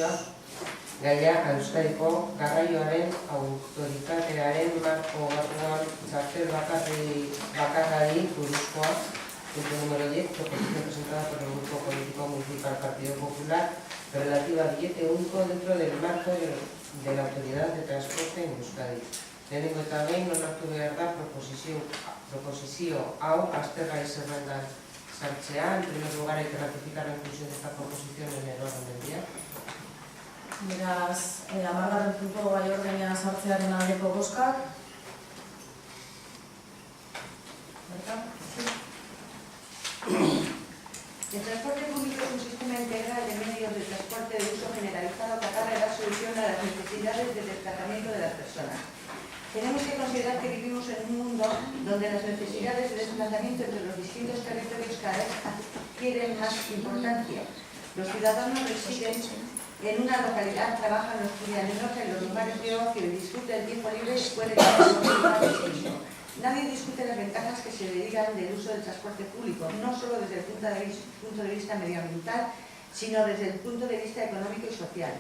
mozioa, gaia Euskadiko garraioaren autoritatearen marko barruan txartel bakarrari buruzkoa, punto número 10, proposición presentada por el Grupo Político Municipal Partido Popular, relativa a billete único dentro del marco de la Autoridad de Transporte en Euskadi. Lehenengo eta behin onartu behar da proposizio hau aztergai zerrendan sartzea. En primer lugar, hay que ratificar la inclusión de esta proposición en el orden del día. Beraz, hamargarren puntu gai ordenean sartzearen aldeko bozkak. El transporte público es un sistema integral de medios de transporte de uso generalizado capaz de dar solución a las necesidades de desplazamiento de las personas. Tenemos que considerar que vivimos en un mundo donde las necesidades de desplazamiento entre los distintos territorios cada vez adquieren más importancia. Los ciudadanos residen en una localidad, trabajan, estudian en los lugares de ocio y disfrutan del tiempo libre y pueden tener. Nadie discute las ventajas que se derivan del uso del transporte público, no solo desde el punto de vista medioambiental, sino desde el punto de vista económico y social.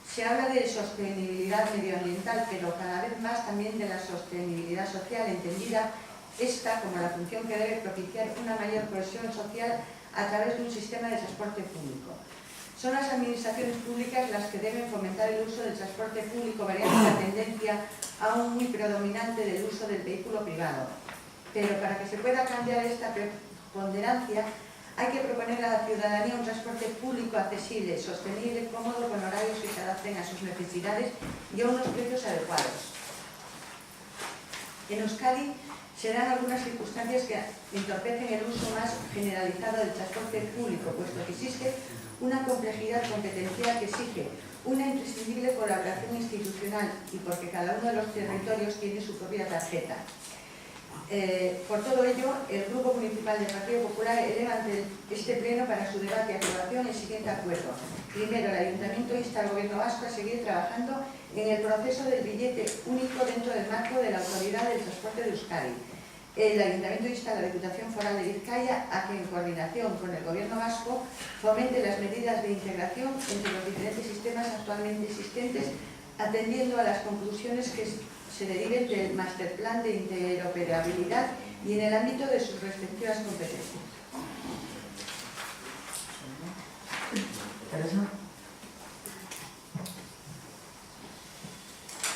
Se habla de sostenibilidad medioambiental, pero cada vez más también de la sostenibilidad social, entendida esta como la función que debe propiciar una mayor cohesión social a través de un sistema de transporte público. Son las administraciones públicas las que deben fomentar el uso del transporte público, variando la tendencia aún muy predominante del uso del vehículo privado. Pero para que se pueda cambiar esta preponderancia, hay que proponer a la ciudadanía un transporte público accesible, sostenible, cómodo, con horarios que se adapten a sus necesidades y a unos precios adecuados. En Euskadi se dan algunas circunstancias que entorpecen el uso más generalizado del transporte público, puesto que existe una complejidad competencial que exige una imprescindible colaboración institucional y porque cada uno de los territorios tiene su propia tarjeta. Por todo ello, el Grupo Municipal del Partido Popular eleva ante este pleno para su debate y aprobación el siguiente acuerdo. Primero, el Ayuntamiento insta al Gobierno vasco a seguir trabajando en el proceso del billete único dentro del marco de la Autoridad del Transporte de Euskadi. El Ayuntamiento insta a la Diputación Foral de Vizcaya a que, en coordinación con el Gobierno vasco, fomente las medidas de integración entre los diferentes sistemas actualmente existentes, atendiendo a las conclusiones que se deriven del Masterplan de Interoperabilidad y en el ámbito de sus respectivas competencias.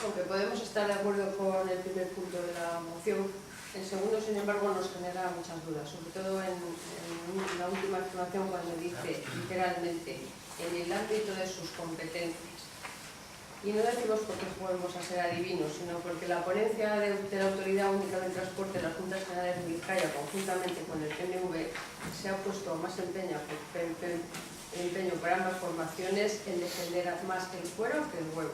Aunque podemos estar de acuerdo con el primer punto de la moción, el segundo, sin embargo, nos genera muchas dudas, sobre todo en la última afirmación cuando dice literalmente en el ámbito de sus competencias. Y no decimos porque juguemos a ser adivinos, sino porque la ponencia de la Autoridad Única del Transporte de las Juntas Generales de Vizcaya, conjuntamente con el PNV, se ha puesto más empeño por ambas formaciones en defender más el cuero que el huevo,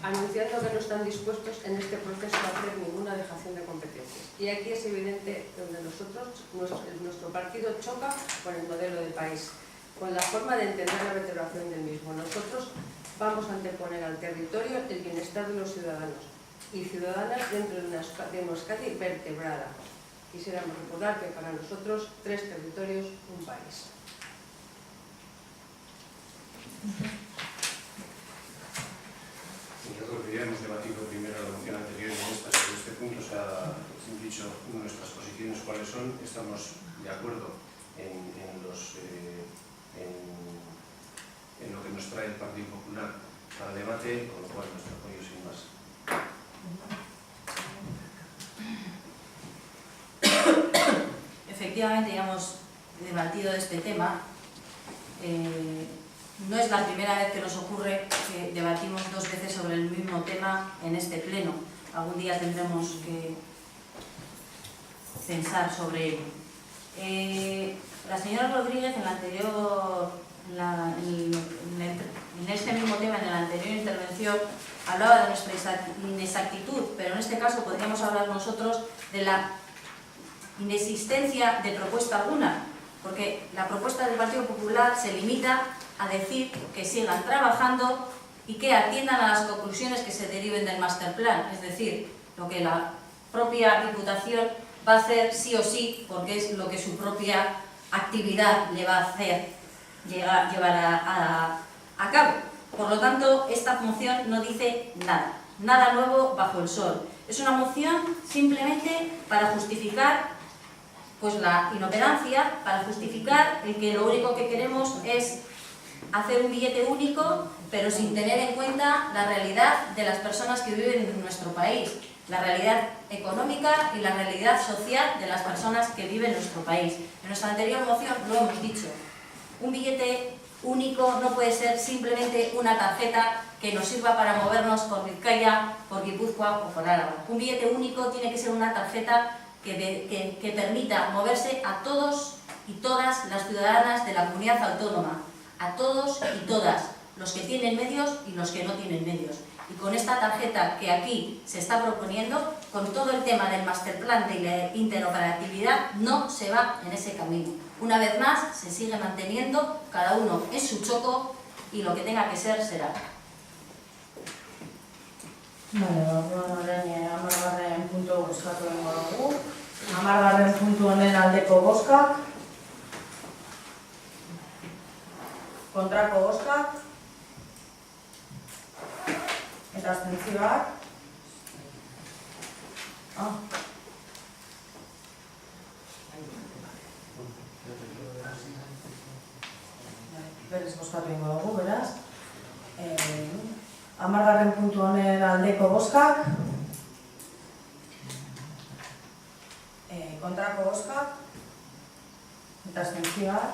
anunciando que no están dispuestos en este proceso a hacer ninguna dejación de competencias. Y aquí es evidente donde nuestro partido choca con el modelo de país, con la forma de entender la vertebración del mismo. Nosotros vamos a anteponer al territorio el bienestar de los ciudadanos y ciudadanas dentro de una Euskadi vertebrada. Quisiéramos recordar que para nosotros 3 territorios, un país. Nosotros ya hemos debatido primero la moción anterior y en sobre este punto se ha dicho nuestras posiciones cuáles son. Estamos de acuerdo en lo que nos trae el Partido Popular para el debate, con lo cual nuestro apoyo sin más. Efectivamente, ya hemos debatido este tema. No es la primera vez que nos ocurre que debatimos 2 veces sobre el mismo tema en este pleno. Algún día tendremos que pensar sobre ello. La señora Rodríguez, en este mismo tema, en la anterior intervención, hablaba de nuestra inexactitud, pero en este caso podríamos hablar nosotros de la inexistencia de propuesta alguna, porque la propuesta del Partido Popular se limita a decir que sigan trabajando y que atiendan a las conclusiones que se deriven del Masterplan, es decir, lo que la propia Diputación va a hacer sí o sí, porque es lo que su propia actividad le va a hacer llevar a cabo. Por lo tanto, esta moción no dice nada, nada nuevo bajo el sol. Es una moción simplemente para justificar pues, la inoperancia, para justificar el que lo único que queremos es hacer un billete único, pero sin tener en cuenta la realidad de las personas que viven en nuestro país, la realidad económica y la realidad social de las personas que viven en nuestro país. En nuestra anterior moción lo hemos dicho, un billete único no puede ser simplemente una tarjeta que nos sirva para movernos por Vizcaya, por Guipúzcoa o por Álava. Un billete único tiene que ser una tarjeta que permita moverse a todos y todas las ciudadanas de la comunidad autónoma, a todos y todas, los que tienen medios y los que no tienen medios. Y con esta tarjeta que aquí se está proponiendo, con todo el tema del masterplan de la interoperatividad, no se va en ese camino. Una vez más, se sigue manteniendo cada uno en su txoko y lo que tenga que ser, será. Vale, orduan hamargarren puntu bozkatu egingo dugu. Hamargarren puntu honen aldeko bozkak. Kontrako bozkak. Eta abstentzioak. Berez bozkatu egingo dugu, beraz. Hamargarren puntu honen aldeko bozkak. Kontrako bozkak. Eta abstentzioak.